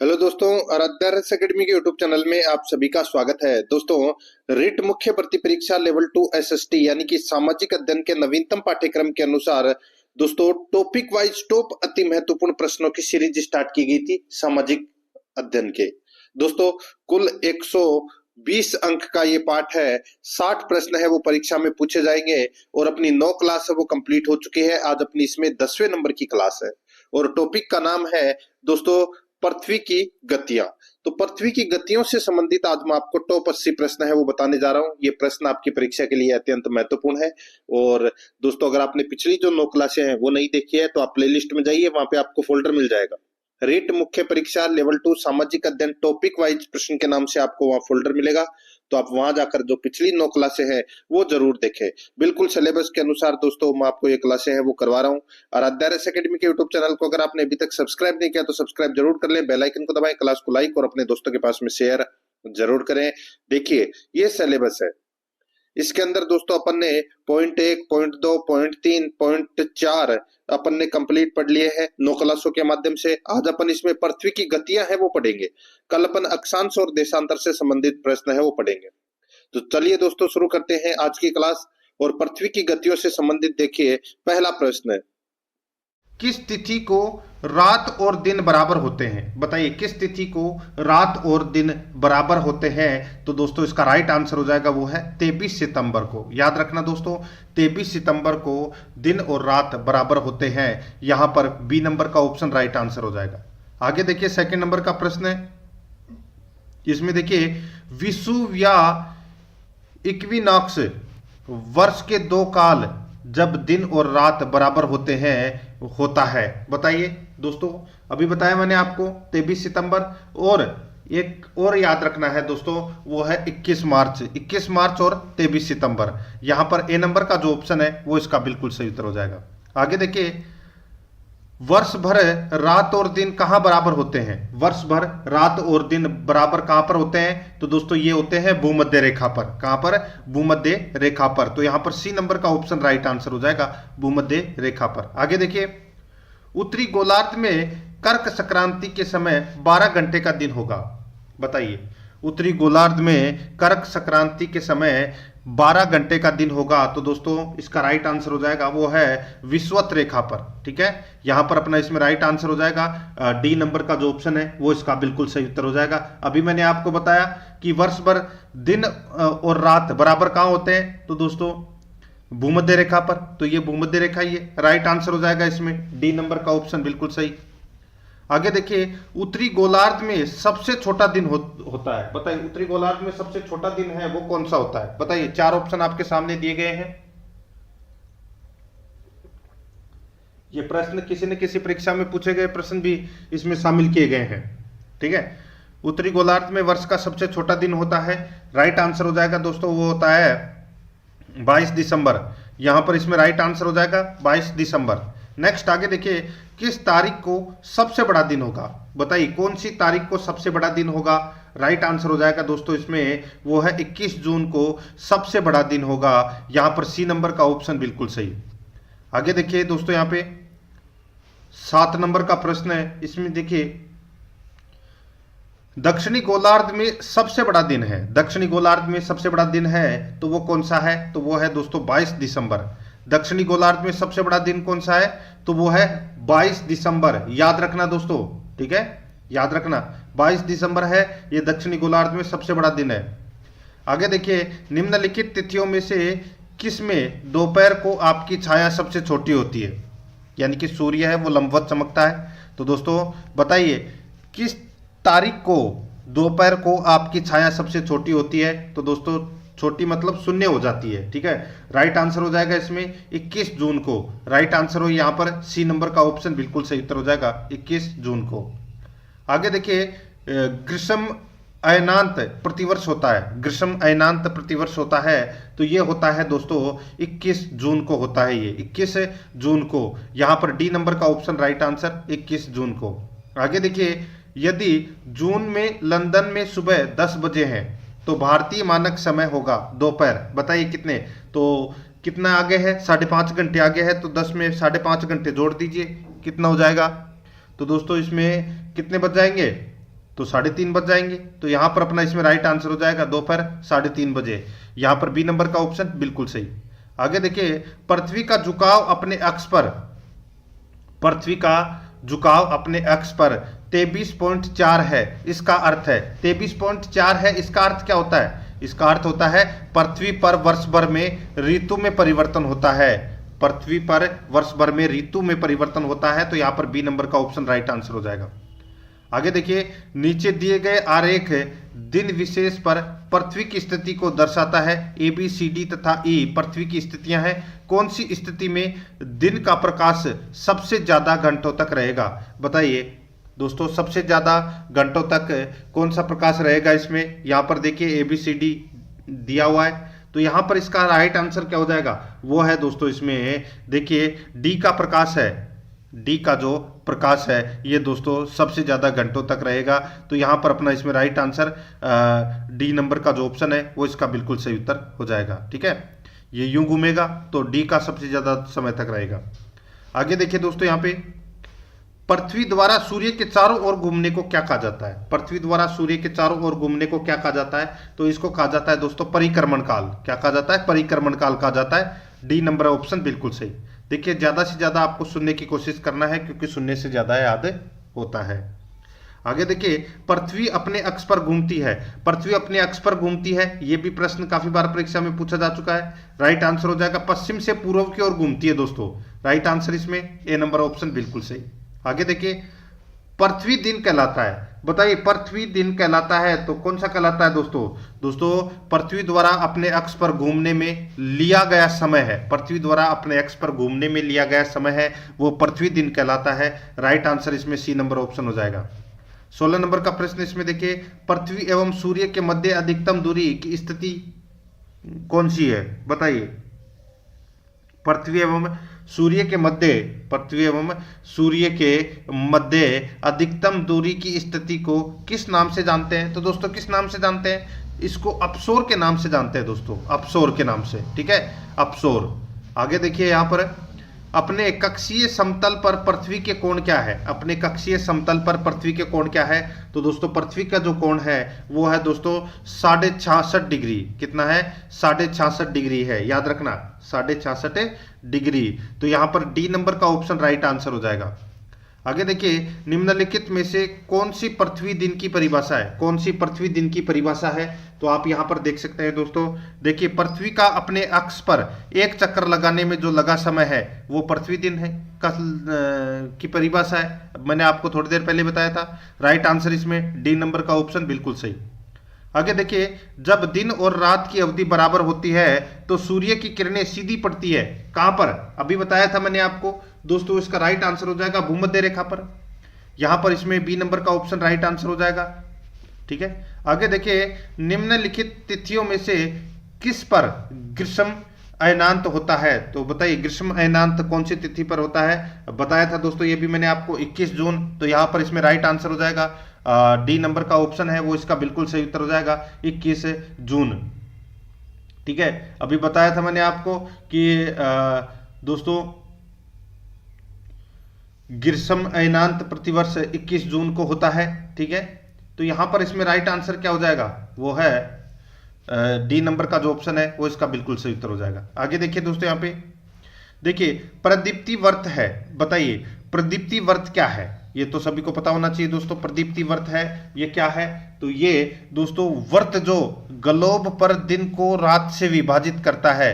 Hello दोस्तों, आराध्या रस academy के यूट्यूब चैनल में आप सभी का स्वागत है। दोस्तों, रिट मुख्य भर्ती परीक्षा लेवल 2 एसएसटी यानी कि सामाजिक अध्ययन के नवीनतम पाठ्यक्रम के अनुसार दोस्तों टॉपिक वाइज टॉप अति महत्वपूर्ण प्रश्नों की सीरीज स्टार्ट की गई थी सामाजिक अध्ययन के। दोस्तों, कुल 120 अंक का ये पाठ है। 60 प्रश्न है वो परीक्षा में पूछे जाएंगे और अपनी 9 क्लास है वो कंप्लीट हो चुकी है। आज अपनी इसमें 10वें नंबर की क्लास है और टॉपिक का नाम है दोस्तों पृथ्वी की गतियां। तो पृथ्वी की गतियों से संबंधित आज मैं आपको टॉप 80 प्रश्न है वो बताने जा रहा हूं। ये प्रश्न आपकी परीक्षा के लिए अत्यंत महत्वपूर्ण है। और दोस्तों, अगर आपने पिछली जो 9 क्लासें हैं वो नहीं देखी है तो आप प्लेलिस्ट में जाइए, वहां पे आपको फोल्डर मिल जाएगा। रीट मुख्य परीक्षा लेवल 2 सामाजिक अध्ययन टॉपिक वाइज प्रश्न के नाम से आपको वहां फोल्डर मिलेगा। तो आप वहां जाकर जो पिछली 9 क्लासें हैं वो जरूर देखें। बिल्कुल सिलेबस के अनुसार दोस्तों मैं आपको ये क्लासें हैं वो करवा रहा हूँ। आराध्या रस एकेडमी के यूट्यूब चैनल को अगर आपने अभी तक सब्सक्राइब नहीं किया तो सब्सक्राइब जरूर कर लें, बेल आइकन को दबाएं, क्लास को लाइक और अपने दोस्तों के पास में शेयर जरूर करें। देखिए, ये सिलेबस है। इसके अंदर दोस्तों अपन ने पॉइंट 1, पॉइंट 2, पॉइंट 3, पॉइंट 4 अपन ने कंप्लीट पढ़ लिए हैं 9 क्लासों के माध्यम से। आज अपन इसमें पृथ्वी की गतियां हैं वो पढ़ेंगे। कल अपन अक्षांश और देशांतर से संबंधित प्रश्न है वो पढ़ेंगे। तो चलिए दोस्तों शुरू करते हैं आज की क्लास। और पृथ्वी की गतियों से संबंधित देखिए, पहला प्रश्न है, किस तिथि को रात और दिन बराबर होते हैं? बताइए, किस तिथि को रात और दिन बराबर होते हैं? तो दोस्तों इसका राइट आंसर हो जाएगा वो है 23 सितंबर को। याद रखना दोस्तों, 23 सितंबर को दिन और रात बराबर होते हैं। यहां पर बी नंबर का ऑप्शन राइट आंसर हो जाएगा। आगे देखिए, सेकंड नंबर का प्रश्न है। इसमें देखिए, विषुव या इक्विनॉक्स वर्ष के 2 काल जब दिन और रात बराबर होते हैं होता है। बताइए दोस्तों, अभी बताया मैंने आपको 23 सितंबर, और एक और याद रखना है दोस्तों, वो है 21 मार्च। 21 मार्च और 23 सितंबर। यहां पर ए नंबर का जो ऑप्शन है वो इसका बिल्कुल सही उत्तर हो जाएगा। आगे देखिए, वर्ष भर रात और दिन कहां बराबर होते हैं? वर्ष भर रात और दिन बराबर कहां पर होते हैं? तो दोस्तों ये होते हैं भूमध्य रेखा पर। कहां पर? भूमध्य रेखा पर। तो यहां पर सी नंबर का ऑप्शन राइट आंसर हो जाएगा, भूमध्य रेखा पर। आगे देखिए, उत्तरी गोलार्ध में कर्क संक्रांति के समय 12 घंटे का दिन होगा। बताइए, उत्तरी गोलार्ध में कर्क संक्रांति के समय 12 घंटे का दिन होगा। तो दोस्तों इसका राइट आंसर हो जाएगा वो है विषुवत रेखा पर। ठीक है, यहां पर अपना इसमें राइट आंसर हो जाएगा डी नंबर का जो ऑप्शन है वो इसका बिल्कुल सही उत्तर हो जाएगा। अभी मैंने आपको बताया कि वर्ष भर दिन और रात बराबर कहां होते हैं? तो दोस्तों भूमध्य रेखा पर। तो ये भूमध्य रेखा, ये राइट आंसर हो जाएगा इसमें, डी नंबर का ऑप्शन बिल्कुल सही। आगे देखिए, उत्तरी गोलार्ध में सबसे छोटा दिन होता है। बताइए, उत्तरी गोलार्ध में सबसे छोटा दिन है वो कौन सा होता है? बताइए, 4 ऑप्शन आपके सामने दिए गए हैं। ये प्रश्न किसी न किसी परीक्षा में पूछे गए प्रश्न भी इसमें शामिल किए गए हैं। ठीक है, उत्तरी गोलार्ध में वर्ष का सबसे छोटा दिन होता है, राइट आंसर हो जाएगा दोस्तों वो होता है 22 दिसंबर। यहां पर इसमें राइट आंसर हो जाएगा 22 दिसंबर। नेक्स्ट आगे देखिए, किस तारीख को सबसे बड़ा दिन होगा? बताइए, कौन सी तारीख को सबसे बड़ा दिन होगा? राइट आंसर हो जाएगा दोस्तों इसमें वो है 21 जून को सबसे बड़ा दिन होगा। यहां पर सी नंबर का ऑप्शन बिल्कुल सही। आगे देखिए दोस्तों, यहां पे 7 नंबर का प्रश्न है। इसमें देखिए, दक्षिणी गोलार्ध में सबसे बड़ा दिन है। दक्षिणी गोलार्ध में सबसे बड़ा दिन है तो वो कौन सा है? तो वो है दोस्तों 22 दिसंबर। दक्षिणी गोलार्ध में सबसे बड़ा दिन कौन सा है? तो वो है 22 दिसंबर। याद रखना दोस्तों, ठीक है, याद रखना 22 दिसंबर है ये दक्षिणी गोलार्ध में सबसे बड़ा दिन है। आगे देखिए, निम्नलिखित तिथियों में से किस में दोपहर को आपकी छाया सबसे छोटी होती है? यानी कि सूर्य है वो लंबवत चमकता है। तो दोस्तों बताइए, किस तारीख को दोपहर को आपकी छाया सबसे छोटी होती है? तो दोस्तों छोटी मतलब शून्य हो जाती है। ठीक है, राइट आंसर हो जाएगा इसमें 21 जून को। राइट आंसर हो यहां पर सी नंबर का ऑप्शन बिल्कुल सही उत्तर हो जाएगा 21 जून को। आगे देखिए, ग्रीष्म अयनांत प्रतिवर्ष होता है। ग्रीष्म अयनांत प्रतिवर्ष होता है तो ये होता है दोस्तों 21 जून को होता है, ये 21 जून को। यहां पर डी नंबर का ऑप्शन राइट आंसर 21 जून को। आगे देखिए, यदि जून में लंदन में सुबह 10 बजे हैं तो भारतीय मानक समय होगा दोपहर। बताइए कितने? तो कितना आगे है? 5.5 घंटे आगे है। तो 10 में 5.5 घंटे जोड़ दीजिए, कितना हो जाएगा? तो दोस्तों इसमें कितने बज जाएंगे? तो 3:30 बज जाएंगे। तो यहां पर अपना इसमें राइट आंसर हो जाएगा दोपहर 3:30 बजे। यहां पर बी नंबर का ऑप्शन बिल्कुल सही। आगे देखिए, पृथ्वी का झुकाव अपने अक्ष पर, पृथ्वी का झुकाव अपने अक्ष पर 23.4 है, इसका अर्थ है 23.4 है, इसका अर्थ क्या होता है? इसका अर्थ होता है पृथ्वी पर वर्ष भर में ऋतु में परिवर्तन होता है, पृथ्वी पर वर्ष भर में ऋतु में परिवर्तन होता है। तो यहां पर बी नंबर का ऑप्शन राइट आंसर हो जाएगा। आगे देखिए, नीचे दिए गए आरेख दिन विशेष पर पृथ्वी की स्थिति को दर्शाता है। ए बी सी डी तथा ई पृथ्वी की स्थितियां हैं। कौन सी स्थिति में दिन का प्रकाश सबसे ज्यादा घंटों तक रहेगा? बताइए दोस्तों, सबसे ज्यादा घंटों तक कौन सा प्रकाश रहेगा इसमें? यहां पर देखिए ए बी सी डी दिया हुआ है, तो यहां पर इसका राइट आंसर क्या हो जाएगा? वो है दोस्तों, इसमें देखिए डी का प्रकाश है, डी का जो प्रकाश है ये दोस्तों सबसे ज्यादा घंटों तक रहेगा। तो यहां पर अपना इसमें राइट आंसर डी नंबर का जो ऑप्शन है वो इसका बिल्कुल सही उत्तर हो जाएगा। ठीक है, ये यूं घूमेगा तो डी का सबसे ज्यादा समय तक रहेगा। आगे देखिए दोस्तों, यहां पे पृथ्वी द्वारा सूर्य के चारों ओर घूमने को क्या कहा जाता है? पृथ्वी द्वारा सूर्य के चारों ओर घूमने को क्या कहा जाता है? तो इसको कहा जाता है दोस्तों परिक्रमण काल। क्या कहा जाता है? परिक्रमण काल कहा जाता है। डी नंबर ऑप्शन बिल्कुल सही। देखिए, ज्यादा से ज्यादा आपको सुनने की कोशिश करना है, क्योंकि सुनने से ज्यादा याद होता है। आगे देखिए, पृथ्वी अपने अक्ष पर घूमती है, पृथ्वी अपने अक्ष पर घूमती है, ये भी प्रश्न काफी बार परीक्षा में पूछा जा चुका है। राइट आंसर हो जाएगा पश्चिम से पूर्व की ओर घूमती है दोस्तों। राइट आंसर इसमें ए नंबर ऑप्शन बिल्कुल सही। आगे देखिए, पृथ्वी दिन कहलाता है। बताइए, पृथ्वी दिन कहलाता है तो कौन सा कहलाता है दोस्तों? दोस्तों, पृथ्वी द्वारा अपने अक्ष पर घूमने में लिया गया समय है, पृथ्वी द्वारा अपने अक्ष पर घूमने में लिया गया समय है वो पृथ्वी दिन कहलाता है। राइट आंसर इसमें सी नंबर ऑप्शन हो जाएगा। 16 नंबर का प्रश्न इसमें देखिए, पृथ्वी एवं सूर्य के मध्य अधिकतम दूरी की स्थिति कौन सी है? बताइए, पृथ्वी एवं सूर्य के मध्य, पृथ्वी एवं सूर्य के मध्य अधिकतम दूरी की स्थिति को किस नाम से जानते हैं? तो दोस्तों, किस नाम से जानते हैं? इसको अपसोर के नाम से जानते हैं दोस्तों, अपसोर के नाम से। ठीक है, अपसोर। आगे देखिए, यहां पर अपने कक्षीय समतल पर पृथ्वी के कोण क्या है? अपने कक्षीय समतल पर पृथ्वी के कोण क्या है? तो दोस्तों, पृथ्वी का जो कोण है वो है दोस्तों 66.5 डिग्री। कितना है? 66.5 डिग्री है, याद रखना 66.5 डिग्री। तो यहां पर डी नंबर का ऑप्शन राइट आंसर हो जाएगा। आगे देखिए, निम्नलिखित में से कौन सी पृथ्वी दिन की परिभाषा है? कौन सी पृथ्वी दिन की परिभाषा है? तो आप यहां पर देख सकते हैं दोस्तों, देखिए पृथ्वी का अपने अक्ष पर एक चक्कर लगाने में जो लगा समय है वो पृथ्वी दिन है की परिभाषा है। मैंने आपको थोड़ी देर पहले बताया था। राइट आंसर इसमें डी नंबर का ऑप्शन बिल्कुल सही। आगे देखिए, जब दिन और रात की अवधि बराबर होती है तो सूर्य की किरणें सीधी पड़ती है। कहां पर? अभी बताया था मैंने आपको दोस्तों, इसका राइट आंसर हो जाएगा भूमध्य रेखा पर। यहां पर इसमें बी नंबर का ऑप्शन राइट आंसर हो जाएगा। ठीक है, आगे देखिए, निम्नलिखित तिथियों में से किस पर ग्रीष्म अयनांत होता है? तो बताइए, ग्रीष्म अयनांत कौन सी तिथि पर होता है? बताया था दोस्तों, ये भी मैंने आपको 21 जून। तो यहां पर इसमें राइट आंसर हो जाएगा डी नंबर का ऑप्शन है वो इसका बिल्कुल सही उत्तर हो जाएगा 21 जून। ठीक है, अभी बताया था मैंने आपको कि दोस्तों ग्रीष्म अयनांत प्रतिवर्ष 21 जून को होता है। ठीक है, तो यहां पर इसमें राइट आंसर क्या हो जाएगा? वो है डी नंबर का जो ऑप्शन है वो इसका बिल्कुल सही उत्तर हो जाएगा। आगे देखिए दोस्तों, यहां पे देखिए प्रदीप्ति वर्त है। बताइए, प्रदीप्ति वर्त क्या है? ये तो सभी को पता होना चाहिए दोस्तों। प्रदीप्ति वर्त है, ये क्या है? तो ये दोस्तों वर्त जो ग्लोब पर दिन को रात से विभाजित करता है,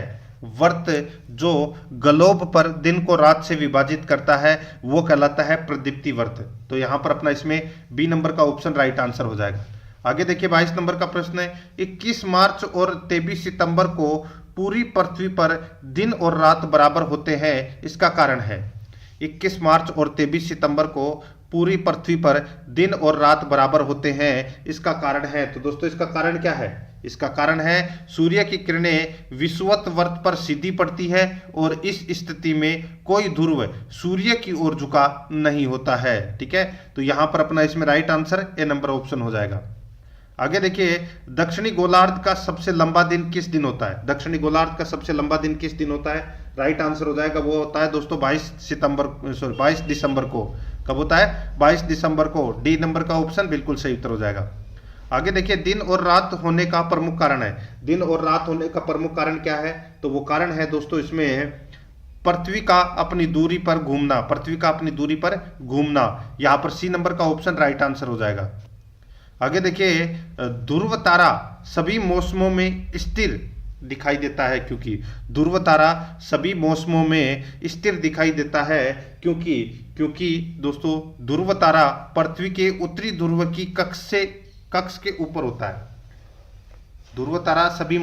वर्त जो ग्लोब पर दिन को रात से विभाजित करता है वो कहलाता है प्रदीप्ति वर्त। तो यहां पर अपना इसमें बी नंबर का ऑप्शन राइट आंसर हो जाएगा। आगे देखिए, 22 नंबर का प्रश्न है, 21 मार्च और 23 सितंबर को पूरी पृथ्वी पर दिन और रात बराबर होते हैं, इसका कारण है। 21 मार्च और 23 सितंबर को पूरी पृथ्वी पर दिन और रात बराबर होते हैं, इसका कारण है। तो दोस्तों, इसका कारण क्या है? इसका कारण है सूर्य की किरणें विषुवत वर्त पर सीधी पड़ती है और इस स्थिति में कोई ध्रुव सूर्य की ओर झुका नहीं होता है। ठीक है, तो यहां पर अपना इसमें right answer A number option हो जाएगा। आगे देखिए, दक्षिणी गोलार्ध का सबसे लंबा दिन किस दिन होता है? दक्षिणी गोलार्ध का सबसे लंबा दिन किस दिन होता है? राइट आंसर हो जाएगा वो होता है दोस्तों 22 दिसंबर को। कब होता है? 22 दिसंबर को। डी नंबर का ऑप्शन बिल्कुल सही उत्तर हो जाएगा। आगे देखिए, दिन और रात होने का प्रमुख कारण है। दिन और रात होने का प्रमुख कारण क्या है? तो वो कारण है दोस्तों इसमें पृथ्वी का अपनी दूरी पर घूमना। पृथ्वी का अपनी दूरी पर घूमना, यहां पर सी नंबर का ऑप्शन राइट आंसर हो जाएगा। आगे देखिए, ध्रुव तारा सभी मौसमों में स्थिर दिखाई देता है क्योंकि। ध्रुव तारा सभी मौसमों में स्थिर दिखाई देता है क्योंकि दोस्तों ध्रुव तारा पृथ्वी के उत्तरी ध्रुव की कक्ष के ऊपर होता है। ध्रुव तारा सभी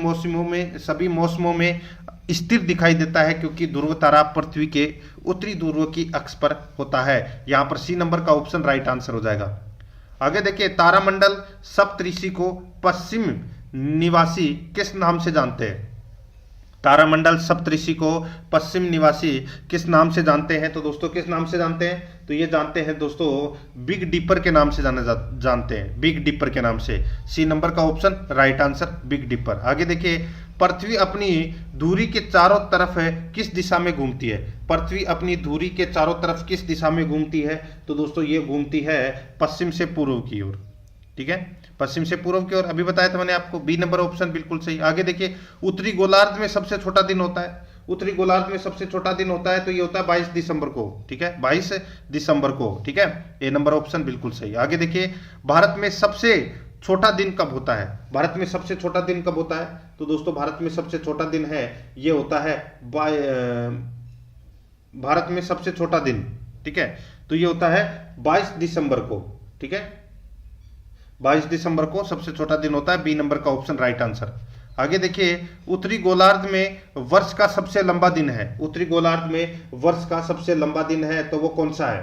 मौसमों में स्थिर दिखाई देता है क्योंकि ध्रुव तारा पृथ्वी के उत्तरी ध्रुव की अक्ष पर होता है। यहां पर सी नंबर का ऑप्शन राइट आंसर हो जाएगा। आगे देखिए, तारामंडल सप्तऋषि को पश्चिम निवासी किस नाम से जानते हैं? तारामंडल सप्तऋषि को पश्चिम निवासी किस नाम से जानते हैं? तो दोस्तों किस नाम से जानते हैं? तो ये जानते हैं दोस्तों बिग डिपर के नाम से जानते हैं, बिग डिपर के नाम से। सी नंबर का option right answer, big dipper. आगे देखिए, पृथ्वी अपनी धुरी के चारों तरफ किस दिशा में घूमती है? पृथ्वी अपनी धुरी के चारों तरफ किस दिशा में घूमती है? तो दोस्तों ये घूमती है पश्चिम से पूर्व की ओर। ठीक है, पश्चिम से पूर्व की ओर। अभी बताया था मैंने आपको, बी नंबर ऑप्शन बिल्कुल सही। आगे देखिए, उत्तरी गोलार्ध में सबसे छोटा दिन होता है। उत्तरी गोलार्ध में सबसे छोटा दिन होता है तो ये होता है 22 दिसंबर को। ठीक है, 22 दिसंबर को। ठीक है, ए नंबर ऑप्शन बिल्कुल सही। आगे देखिए, भारत में सबसे छोटा दिन कब होता है? भारत में सबसे छोटा दिन कब होता है? तो दोस्तों भारत में सबसे छोटा दिन है, ये होता है भारत में सबसे छोटा दिन, ठीक है, तो ये होता है 22 दिसंबर को। ठीक है, 22 दिसंबर को सबसे छोटा दिन होता है। बी नंबर का ऑप्शन राइट आंसर। आगे देखिए, उत्तरी गोलार्ध में वर्ष का सबसे लंबा दिन है। उत्तरी गोलार्ध में वर्ष का सबसे लंबा दिन है तो वो कौन सा है?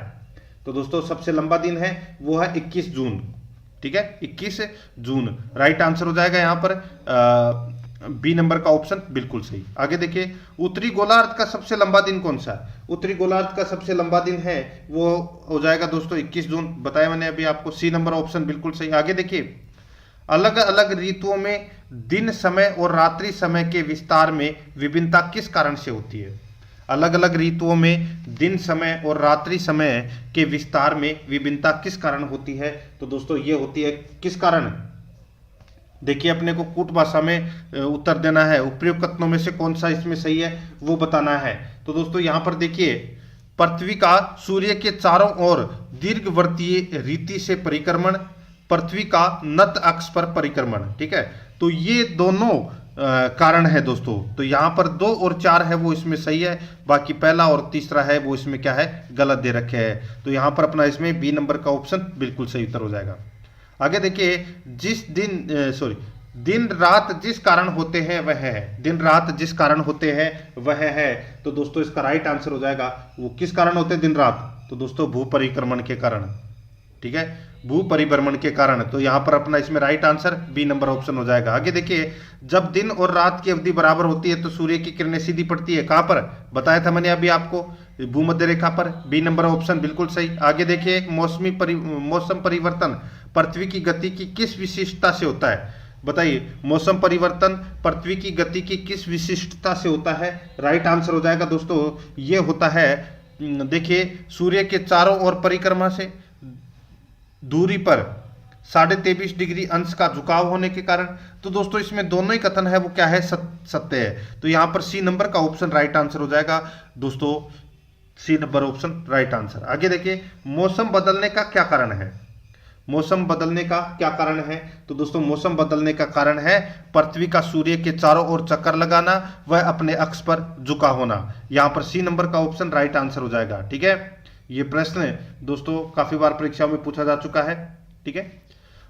तो दोस्तों सबसे लंबा दिन है वो है 21 जून। ठीक है, 21 जून राइट आंसर हो जाएगा यहाँ पर। बी नंबर का ऑप्शन बिल्कुल सही। आगे देखिए, उत्तरी गोलार्ध का सबसे लंबा दिन कौन सा है? उत्तरी गोलार्ध का सबसे लंबा दिन है वो हो जाएगा दोस्तों 21 जून, बताया मैंने अभी आपको। सी नंबर ऑप्शन बिल्कुल सही। आगे देखिए, अलग अलग ऋतुओं में दिन समय और रात्रि समय के विस्तार में विभिन्नता किस कारण से होती है? अलग अलग ऋतुओं में दिन समय और रात्रि समय के विस्तार में विभिन्नता किस कारण होती है? तो दोस्तों ये होती है किस कारण? देखिए, अपने को कूट भाषा में उत्तर देना है। उपयुक्त कथनों में से कौन सा इसमें सही है वो बताना है। तो दोस्तों यहां पर देखिए, पृथ्वी का सूर्य के चारों ओर दीर्घवृत्तीय रीति से परिक्रमण, पृथ्वी का नत अक्ष पर परिक्रमण। ठीक है, तो ये दोनों कारण है दोस्तों। तो यहां पर 2 और 4 है वो इसमें सही है, बाकी पहला और तीसरा है वो इसमें क्या है, गलत दे रखे हैं। तो यहां पर अपना इसमें बी नंबर का ऑप्शन बिल्कुल सही उत्तर हो जाएगा। आगे देखिए, दिन रात जिस कारण होते हैं वह है। दिन रात जिस कारण होते हैं वह है, तो दोस्तों इसका राइट आंसर हो जाएगा। वो किस कारण होते हैं दिन रात? तो दोस्तों भू परिक्रमण के कारण। ठीक है, भू परिभ्रमण के कारण। तो यहां पर अपना इसमें right answer B number option हो जाएगा। आगे देखिए, जब दिन और रात की अवधि बराबर होती है तो सूर्य की किरणें सीधी पड़ती है। कहां पर? बताया था मैंने अभी आपको, भूमध्य रेखा पर। बी नंबर ऑप्शन बिल्कुल सही। आगे देखिए, मौसम परिवर्तन पृथ्वी की गति की किस विशिष्टता से होता है? बताइए, मौसम परिवर्तन पृथ्वी की गति की किस विशिष्टता से होता है? राइट आंसर हो जाएगा दोस्तों, ये होता है, देखिए, सूर्य के चारों ओर परिक्रमा से दूरी पर 23.5 डिग्री अंश का झुकाव होने के कारण। तो दोस्तों इसमें दोनों ही कथन है वो क्या है, सत्य है। तो यहां पर सी नंबर का ऑप्शन राइट आंसर हो जाएगा दोस्तों, C number option right answer. आगे देखिए, मौसम बदलने का क्या कारण है? मौसम बदलने का क्या कारण है? तो दोस्तों मौसम बदलने का कारण है पृथ्वी का सूर्य के चारों ओर चक्कर लगाना, वह अपने अक्ष पर झुका होना। यहां पर सी नंबर का ऑप्शन राइट आंसर हो जाएगा। ठीक है, ये प्रश्न दोस्तों काफी बार परीक्षाओं में पूछा जा चुका है। ठीक है,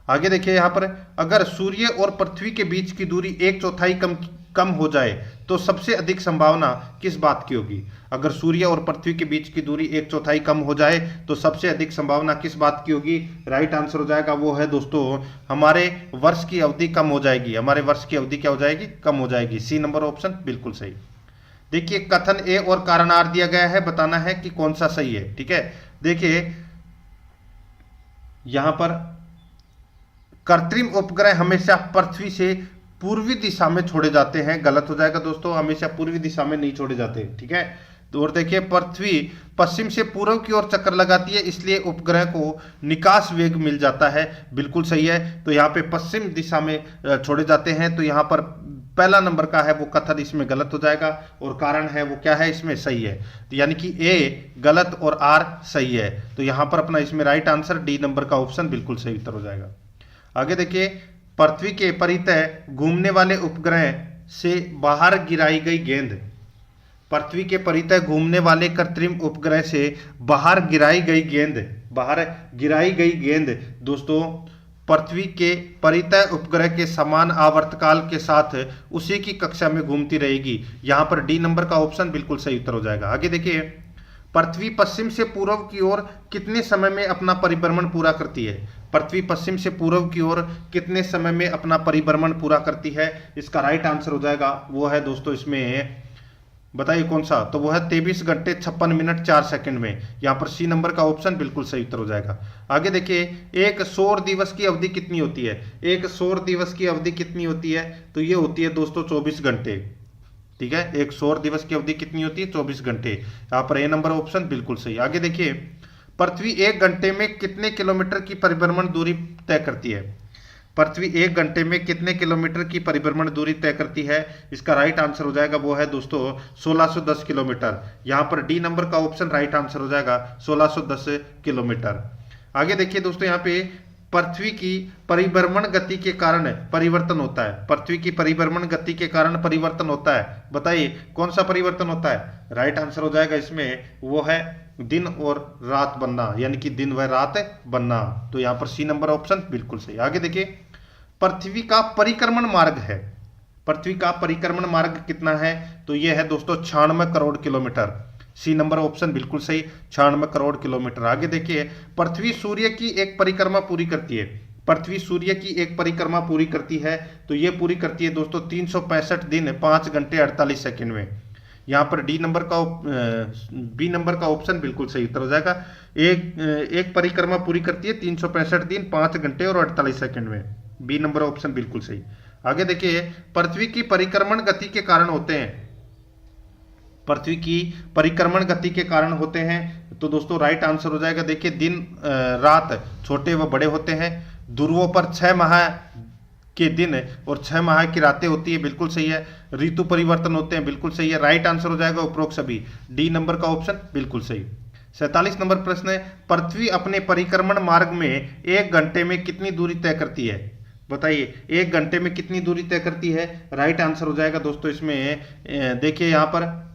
आगे देखिए, यहां पर अगर सूर्य और पृथ्वी के बीच की दूरी 1/4 कम हो जाए तो सबसे अधिक संभावना किस बात की होगी? अगर सूर्य और पृथ्वी के बीच की दूरी 1/4 कम हो जाए तो सबसे अधिक संभावना किस बात की होगी? राइट आंसर हो जाएगा वो है दोस्तों, हमारे वर्ष की अवधि कम हो जाएगी। हमारे वर्ष की अवधि क्या हो जाएगी? कम हो जाएगी। सी नंबर ऑप्शन बिल्कुल सही। देखिए, कथन ए और कारण आर दिया गया है, बताना है कि कौन सा सही है। ठीक है, देखिए यहां पर कृत्रिम उपग्रह हमेशा पृथ्वी से पूर्वी दिशा में छोड़े जाते हैं, गलत हो जाएगा दोस्तों, हमेशा पूर्वी दिशा में नहीं छोड़े जाते। ठीक है, और देखिए पृथ्वी पश्चिम से पूर्व की ओर चक्कर लगाती है, इसलिए उपग्रह को निकास वेग मिल जाता है। बिल्कुल सही है। तो यहाँ पे पश्चिम दिशा में छोड़े जाते हैं। तो यहाँ पर पहला नंबर का है वो कथन इसमें गलत हो जाएगा, और कारण है वो क्या है, इसमें सही है। तो यानी कि ए गलत और आर सही है। तो यहाँ पर अपना इसमें राइट आंसर डी नंबर का ऑप्शन बिल्कुल सही उत्तर हो जाएगा। आगे देखिए, पृथ्वी के परितः घूमने वाले उपग्रह से बाहर गिराई गई गेंद। पृथ्वी के परितः घूमने वाले कृत्रिम उपग्रह से बाहर गिराई गई गेंद दोस्तों पृथ्वी के परितः उपग्रह के समान आवर्तकाल के साथ उसी की कक्षा में घूमती रहेगी। यहां पर डी नंबर का ऑप्शन बिल्कुल सही उत्तर हो जाएगा। आगे देखिए, पृथ्वी पश्चिम से पूर्व की ओर कितने समय में अपना परिभ्रमण पूरा करती है। पृथ्वी पश्चिम से पूर्व की ओर कितने समय में अपना परिभ्रमण पूरा करती है, इसका राइट आंसर हो जाएगा वो है दोस्तों इसमें, बताइए कौन सा, तो वो है 23 घंटे 56 मिनट 4 सेकंड में। यहाँ पर सी नंबर का ऑप्शन बिल्कुल सही उत्तर हो जाएगा। आगे देखिए, एक सौर दिवस की अवधि कितनी होती है। एक सौर दिवस की अवधि कितनी होती है, तो ये होती है दोस्तों 24 घंटे। ठीक है, एक सौर दिवस की अवधि कितनी होती है, 24 घंटे। यहाँ पर ए नंबर ऑप्शन बिल्कुल सही। आगे देखिए, पृथ्वी 1 घंटे में कितने किलोमीटर की परिभ्रमण दूरी तय करती है। पृथ्वी 1 घंटे में कितने किलोमीटर की परिभ्रमण दूरी तय करती है, इसका राइट आंसर हो जाएगा वो है दोस्तों 1610 किलोमीटर। यहाँ पर डी नंबर का ऑप्शन राइट आंसर हो जाएगा 1610 किलोमीटर। आगे देखिए दोस्तों, यहाँ पे पृथ्वी की परिभ्रमण गति के कारण परिवर्तन होता है। पृथ्वी की परिभ्रमण गति के कारण परिवर्तन होता है, बताइए कौन सा परिवर्तन होता है। राइट आंसर हो जाएगा इसमें वो है दिन और रात बनना, यानी कि दिन व रात बनना। तो यहाँ पर सी नंबर ऑप्शन बिल्कुल सही। आगे देखिए, पृथ्वी का परिक्रमण मार्ग है। पृथ्वी का परिक्रमण मार्ग कितना है, तो यह है दोस्तों 96 crore kilometre. C number option बिल्कुल सही, 96 करोड़ किलोमीटर। आगे देखिए, पृथ्वी सूर्य की एक परिक्रमा पूरी करती है। पृथ्वी सूर्य की एक परिक्रमा पूरी करती है, तो ये पूरी करती है दोस्तों 365 दिन 5 घंटे 48 सेकंड में। यहाँ पर बी नंबर का ऑप्शन बिल्कुल सही उत्तर हो जाएगा। एक परिक्रमा पूरी करती है 365 दिन 5 घंटे और 48 सेकंड में। बी नंबर ऑप्शन बिल्कुल सही। आगे देखिए, पृथ्वी की परिक्रमण गति के कारण होते हैं। पृथ्वी की परिक्रमण गति के कारण होते हैं, तो दोस्तों राइट आंसर हो जाएगा। देखिए, दिन रात छोटे व बड़े होते हैं। ध्रुवों पर 6 माह के दिन और 6 माह की रातें होती है, बिल्कुल सही है। ऋतु परिवर्तन होते हैं, बिल्कुल सही है। राइट आंसर हो जाएगा उपरोक्त सभी। डी नंबर का ऑप्शन बिल्कुल सही। 47 नंबर प्रश्न है, पृथ्वी अपने परिक्रमण मार्ग में 1 घंटे में कितनी दूरी तय करती है। बताइए 1 घंटे में कितनी दूरी तय करती है। राइट आंसर हो जाएगा दोस्तों इसमें, देखिए यहाँ पर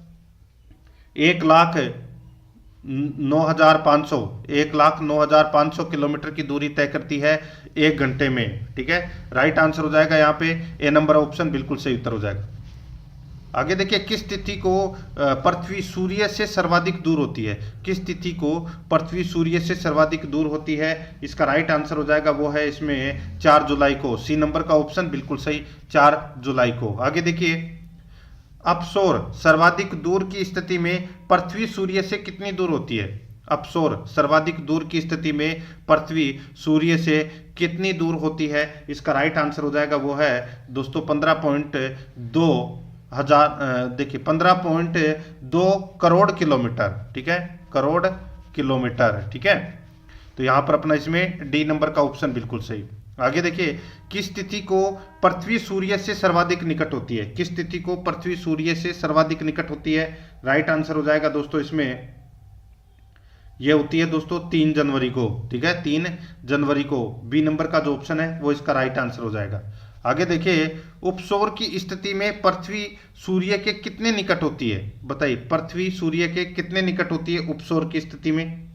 1,09,500 किलोमीटर की दूरी तय करती है 1 घंटे में। ठीक है, राइट आंसर हो जाएगा यहाँ पे ए नंबर ऑप्शन बिल्कुल सही उत्तर हो जाएगा। आगे देखिए, किस तिथि को पृथ्वी सूर्य से सर्वाधिक दूर होती है। किस तिथि को पृथ्वी सूर्य से सर्वाधिक दूर होती है, इसका राइट आंसर हो जाएगा वो है इसमें 4 जुलाई को। सी नंबर का ऑप्शन बिल्कुल सही, 4 जुलाई को। आगे देखिए, अपसौर सर्वाधिक दूर की स्थिति में पृथ्वी सूर्य से कितनी दूर होती है। अपसौर सर्वाधिक दूर की स्थिति में पृथ्वी सूर्य से कितनी दूर होती है, इसका राइट आंसर हो जाएगा वो है दोस्तों 15.2 करोड़ किलोमीटर। ठीक है, करोड़ किलोमीटर। ठीक है, तो यहां पर अपना इसमें डी नंबर का ऑप्शन बिल्कुल सही। आगे देखिए, किस तिथि को पृथ्वी सूर्य से सर्वाधिक निकट होती है। किस तिथि को पृथ्वी सूर्य से सर्वाधिक निकट होती है, राइट आंसर हो जाएगा दोस्तों इसमें, यह होती है दोस्तों 3 जनवरी को। ठीक है, 3 जनवरी को। बी नंबर का जो ऑप्शन है वो इसका राइट आंसर हो जाएगा। आगे देखिए, उपसौर की स्थिति में पृथ्वी सूर्य के कितने निकट होती है। बताइए, पृथ्वी सूर्य के कितने निकट होती है उपसौर की स्थिति में,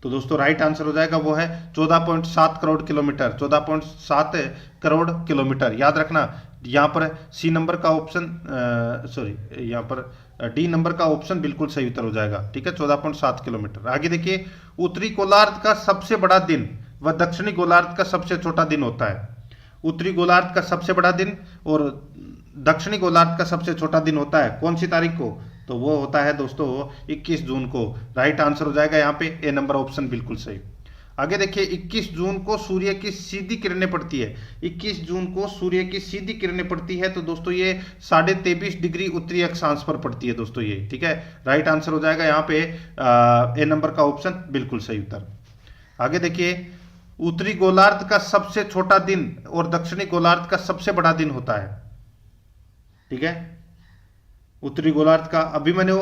तो दोस्तों राइट आंसर हो जाएगा वो है 14.7 करोड़ किलोमीटर। 14.7 करोड़ किलोमीटर। याद रखना, यहाँ पर सी नंबर का ऑप्शन यहाँ पर डी नंबर का ऑप्शन बिल्कुल सही उत्तर हो जाएगा। ठीक है, 14.7 किलोमीटर। आगे देखिए, उत्तरी गोलार्ध का सबसे बड़ा दिन व दक्षिणी गोलार्ध का सबसे छोटा दिन होता है। उत्तरी गोलार्ध का सबसे बड़ा दिन और दक्षिणी गोलार्ध का सबसे छोटा दिन होता है कौन सी तारीख को, तो वो होता है दोस्तों 21 जून को। राइट आंसर हो जाएगा यहाँ पे ए नंबर ऑप्शन बिल्कुल सही। आगे देखिए 21 जून को सूर्य की सीधी किरणें पड़ती है, 21 जून को सूर्य की सीधी किरणें पड़ती है, तो दोस्तों ये 23.5 डिग्री उत्तरी अक्षांश पर पड़ती है दोस्तों ये, ठीक है। राइट आंसर हो जाएगा यहाँ पे ए नंबर का ऑप्शन बिल्कुल सही उत्तर। आगे देखिए उत्तरी गोलार्ध का सबसे छोटा दिन और दक्षिणी गोलार्ध का सबसे बड़ा दिन होता है, ठीक है। उत्तरी गोलार्ध का अभी मैंने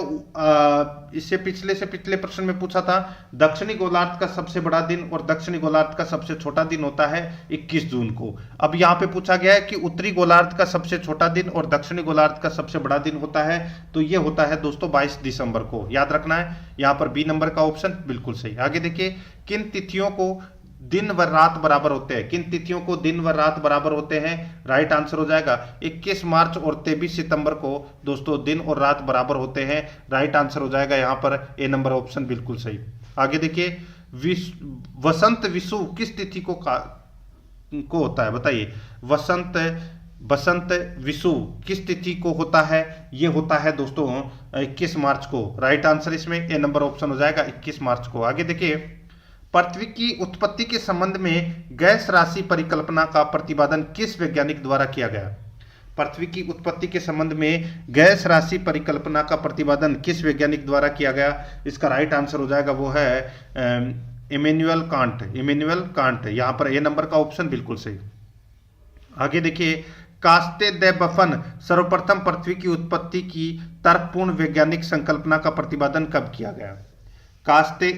इससे पिछले प्रश्न में पूछा था, दक्षिणी गोलार्ध का सबसे बड़ा दिन और दक्षिणी गोलार्ध का सबसे छोटा दिन होता है 21 जून को। अब यहां पे पूछा गया है कि उत्तरी गोलार्ध का सबसे छोटा दिन और दक्षिणी गोलार्ध का सबसे बड़ा दिन होता है, तो ये होता है दोस्तों 22 दिसंबर को, याद रखना है। यहां पर बी नंबर का ऑप्शन बिल्कुल सही। आगे देखिए किन तिथियों को दिन व रात बराबर होते हैं, किन तिथियों को दिन व रात बराबर होते हैं, राइट आंसर हो जाएगा 21 मार्च और 23 सितंबर को दोस्तों दिन और रात बराबर होते हैं, राइट आंसर हो जाएगा यहां पर ए नंबर ऑप्शन बिल्कुल सही। आगे देखिए वसंत विषु किस तिथि को होता है, बताइए। वसंत विषु किस तिथि को होता है, ये होता है दोस्तों 21 मार्च को, राइट आंसर इसमें ए नंबर ऑप्शन हो जाएगा 21 मार्च को। आगे देखिए पृथ्वी की उत्पत्ति के संबंध में गैस राशि परिकल्पना का प्रतिपादन किस वैज्ञानिक द्वारा किया गया। पृथ्वी की उत्पत्ति के संबंध में गैस राशि परिकल्पना का प्रतिपादन किस वैज्ञानिक द्वारा किया गया, इसका राइट आंसर हो जाएगा वो है इमैनुअल कांट, यहां पर ए नंबर का ऑप्शन बिल्कुल सही। आगे देखिए कास्ते द बफन सर्वप्रथम पृथ्वी की उत्पत्ति की तर्कपूर्ण वैज्ञानिक संकल्पना का प्रतिपादन कब किया गया। कास्ते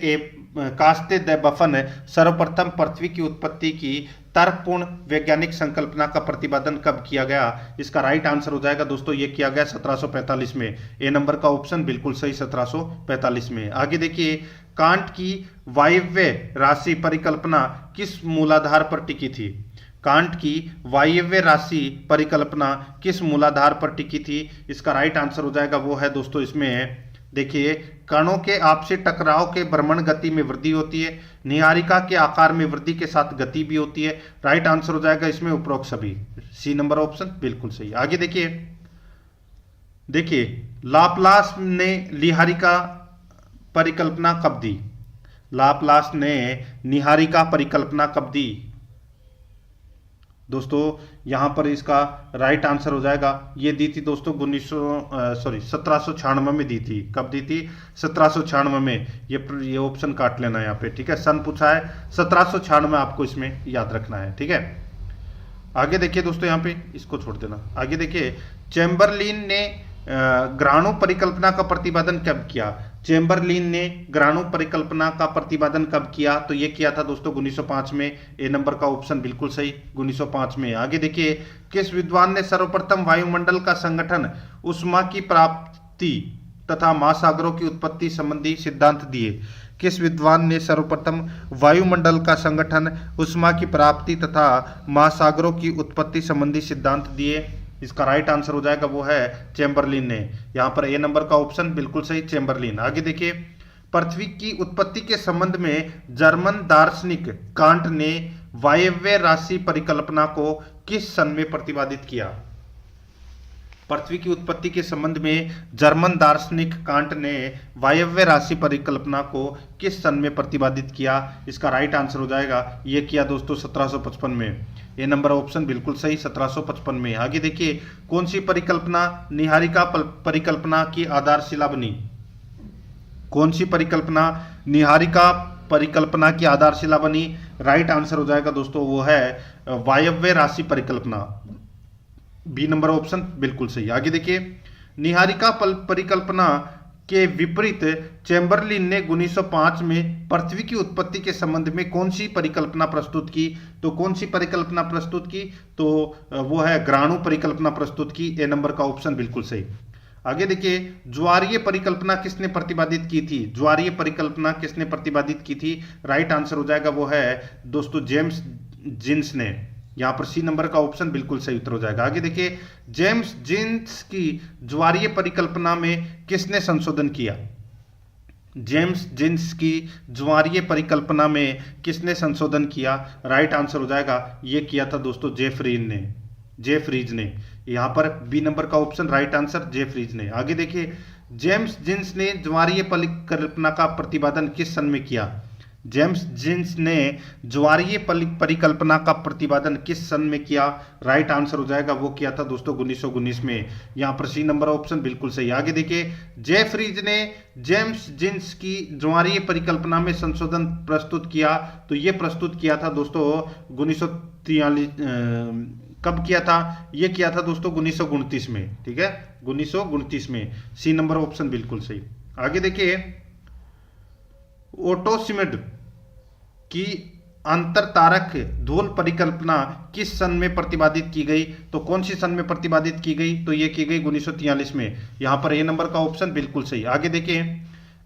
द बफन सर्वप्रथम पृथ्वी की उत्पत्ति की तर्कपूर्ण वैज्ञानिक संकल्पना का प्रतिपादन कब किया गया, इसका राइट आंसर हो जाएगा दोस्तों ये किया गया 1745 में, ए नंबर का ऑप्शन बिल्कुल सही 1745 में। आगे देखिए कांट की वायव्य राशि परिकल्पना किस मूलाधार पर टिकी थी। कांट की वायव्य राशि परिकल्पना किस मूलाधार पर टिकी थी, इसका राइट आंसर हो जाएगा वो है दोस्तों इसमें देखिए कणों के आपसी टकराव के भ्रमण गति में वृद्धि होती है, निहारिका के आकार में वृद्धि के साथ गति भी होती है, राइट आंसर हो जाएगा इसमें उपरोक्त सभी, सी नंबर ऑप्शन बिल्कुल सही। आगे देखिए लाप्लास ने निहारिका परिकल्पना कब दी, लाप्लास ने निहारिका परिकल्पना कब दी दोस्तों, यहां पर इसका राइट आंसर हो जाएगा ये दी थी दोस्तों 1796 में दी थी। कब दी थी, 1796 में। ये ऑप्शन काट लेना यहाँ पे, ठीक है। सन पूछा है 1796 आपको इसमें याद रखना है, ठीक है। आगे देखिए दोस्तों यहाँ पे इसको छोड़ देना। आगे देखिए चैम्बरलिन ने ग्राणु परिकल्पना का प्रतिपादन कब किया। चैम्बरलिन ने ग्राणु परिकल्पना का प्रतिपादन कब किया, तो ये किया था दोस्तों 1905 में, ए नंबर का ऑप्शन बिल्कुल सही 1905 में। आगे देखिए किस विद्वान ने सर्वप्रथम वायुमंडल का संगठन, उष्मा की प्राप्ति तथा महासागरों की उत्पत्ति संबंधी सिद्धांत दिए। किस विद्वान ने सर्वप्रथम वायुमंडल का संगठन, उष्मा की प्राप्ति तथा महासागरों की उत्पत्ति संबंधी सिद्धांत दिए, इसका राइट आंसर हो जाएगा वो है चैम्बरलिन ने, यहां पर ए नंबर का ऑप्शन बिल्कुल सही चैम्बरलिन। आगे देखिए पृथ्वी की उत्पत्ति के संबंध में जर्मन दार्शनिक कांट ने वायव्य राशि परिकल्पना को किस सन में प्रतिपादित किया। पृथ्वी की उत्पत्ति के संबंध में जर्मन दार्शनिक कांट ने वायव्य राशि परिकल्पना को किस सन में प्रतिपादित किया, इसका राइट आंसर हो जाएगा ये किया दोस्तों 1755 में, ए नंबर ऑप्शन बिल्कुल सही 1755 में। आगे देखिए कौन सी परिकल्पना निहारिका परिकल्पना की आधारशिला बनी। कौन सी परिकल्पना निहारिका परिकल्पना की आधारशिला बनी, राइट आंसर हो जाएगा दोस्तों वो है वायव्य राशि परिकल्पना, बी नंबर ऑप्शन बिल्कुल सही। आगे देखिए निहारिका परिकल्पना के विपरीत चैम्बरलिन ने 1905 में पृथ्वी की उत्पत्ति के संबंध में कौन सी परिकल्पना प्रस्तुत की, तो कौन सी परिकल्पना प्रस्तुत की, तो वो है ग्राणु परिकल्पना प्रस्तुत की, ए नंबर का ऑप्शन बिल्कुल सही। आगे देखिए ज्वारीय परिकल्पना किसने प्रतिपादित की थी। ज्वारीय परिकल्पना किसने प्रतिपादित की थी, राइट आंसर हो जाएगा वो है दोस्तों जेम्स जिन्स ने, यहां पर सी नंबर का ऑप्शन बिल्कुल सही उत्तर हो जाएगा। आगे देखिए जेम्स जिन्स की ज्वारीय परिकल्पना में किसने संशोधन किया। जेम्स जिन्स की ज्वारीय परिकल्पना में किसने संशोधन किया, राइट आंसर हो जाएगा ये किया था दोस्तों जेफ्रीज ने, यहां पर बी नंबर का ऑप्शन राइट आंसर जेफ्रीज ने। आगे देखिए जेम्स जिन्स ने ज्वारीय परिकल्पना का प्रतिपादन किस सन में किया। जेम्स जीन्स ने ज्वारीय परिकल्पना का प्रतिपादन किस सन में किया? राइट आंसर हो जाएगा वो किया था दोस्तों 1919 में। यहाँ पर सी नंबर ऑप्शन बिल्कुल सही। आगे देखिए, जेफरीज ने जेम्स जीन्स की ज्वारीय परिकल्पना में संशोधन प्रस्तुत किया, तो ये प्रस्तुत किया था दोस्तों 1943 कब किया था? ये किया था दोस्तों 1929 में, ठीक है, 1929 में। सी नंबर ऑप्शन बिल्कुल सही। आगे देखिए, ओटो शिमिड की अंतर तारक धूल परिकल्पना किस सन में प्रतिपादित की गई? तो कौन सी सन में प्रतिपादित की गई? तो ये की गई 1943 में। यहां पर ए नंबर का ऑप्शन बिल्कुल सही। आगे देखिए,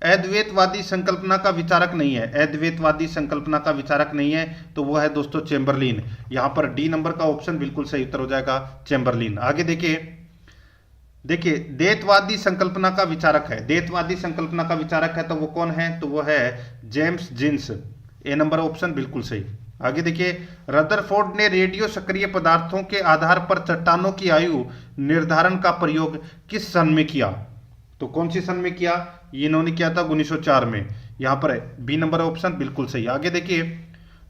अद्वैतवादी संकल्पना का विचारक नहीं है, अद्वैतवादी संकल्पना का विचारक नहीं है, तो वो है दोस्तों चेम्बरलिन। यहां पर डी नंबर का ऑप्शन बिल्कुल सही उत्तर हो जाएगा चेम्बरलिन। आगे देखिए, द्वैतवादी संकल्पना का विचारक है, द्वैतवादी संकल्पना का विचारक है तो वो कौन है? तो वो है जेम्स जीन्स। ए नंबर ऑप्शन बिल्कुल सही। आगे देखिए, रदरफोर्ड ने रेडियो सक्रिय पदार्थों के आधार पर चट्टानों की आयु निर्धारण का प्रयोग किस सन में किया? तो कौन सी सन में किया? इन्होंने किया था 1904 में। यहां पर बी नंबर ऑप्शन बिल्कुल सही। आगे देखिए,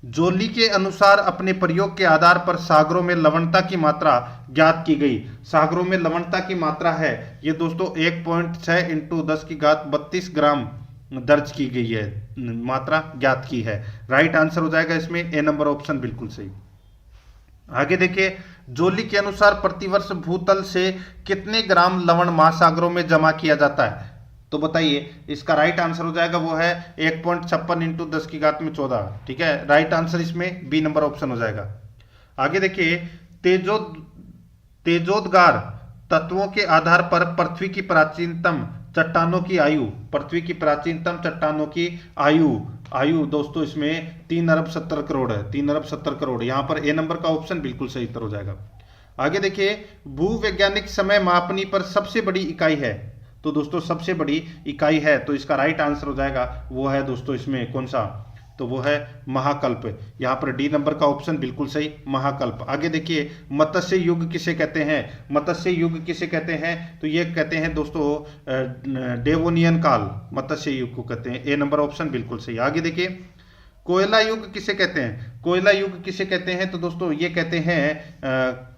जोली के अनुसार अपने प्रयोग के आधार पर सागरों में लवणता की मात्रा ज्ञात की गई। सागरों में लवणता की मात्रा है ये दोस्तों 1.6 इंटू 10 की घात 32 ग्राम दर्ज की गई है, मात्रा ज्ञात की है। राइट आंसर हो जाएगा इसमें ए नंबर ऑप्शन बिल्कुल सही। आगे देखिए, जोली के अनुसार प्रतिवर्ष भूतल से कितने ग्राम लवण महासागरों में जमा किया जाता है? तो बताइए, इसका राइट आंसर हो जाएगा वो है 1.56 इंटू 10 की घात में 14, ठीक है। राइट आंसर इसमें बी नंबर ऑप्शन हो जाएगा। आगे देखिए, तेजोदगार तत्वों के आधार पर पृथ्वी की प्राचीनतम चट्टानों की आयु, पृथ्वी की प्राचीनतम चट्टानों की आयु दोस्तों इसमें 3 अरब 70 करोड़ है, 3 अरब 70 करोड़। यहां पर ए नंबर का ऑप्शन बिल्कुल सही उत्तर हो जाएगा। आगे देखिए, भूवैज्ञानिक समय मापनी पर सबसे बड़ी इकाई है, तो दोस्तों सबसे बड़ी इकाई है, तो इसका राइट आंसर हो जाएगा वो है दोस्तों इसमें कौन सा? तो वो है महाकल्प। यहां पर डी नंबर का ऑप्शन बिल्कुल सही, महाकल्प। आगे देखिए, मत्स्य युग किसे कहते हैं? मत्स्य युग किसे कहते हैं? तो ये कहते हैं दोस्तों डेवोनियन काल, मत्स्य युग को कहते हैं। ए नंबर ऑप्शन बिल्कुल सही। आगे देखिए, कोयला युग किसे कहते हैं? कोयला युग किसे कहते हैं? तो दोस्तों ये कहते हैं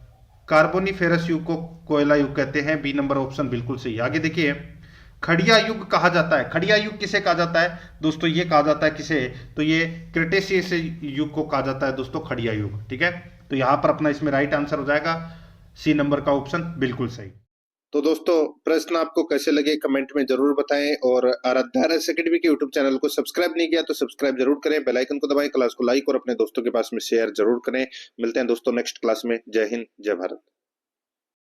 कार्बोनिफेरस युग को कोयला युग कहते हैं। बी नंबर ऑप्शन बिल्कुल सही। आगे देखिए, खड़िया युग कहा जाता है, खड़िया युग किसे कहा जाता है? दोस्तों ये कहा जाता है किसे? तो ये क्रिटेशियस युग को कहा जाता है दोस्तों खड़िया युग, ठीक है। तो यहां पर अपना इसमें राइट आंसर हो जाएगा सी नंबर का ऑप्शन बिल्कुल सही। तो दोस्तों, प्रश्न आपको कैसे लगे कमेंट में जरूर बताएं, और आराध्या RS एकेडमी के यूट्यूब चैनल को सब्सक्राइब नहीं किया तो सब्सक्राइब जरूर करें, बेल आइकन को दबाएं, क्लास को लाइक और अपने दोस्तों के पास में शेयर जरूर करें। मिलते हैं दोस्तों नेक्स्ट क्लास में। जय हिंद, जय भारत।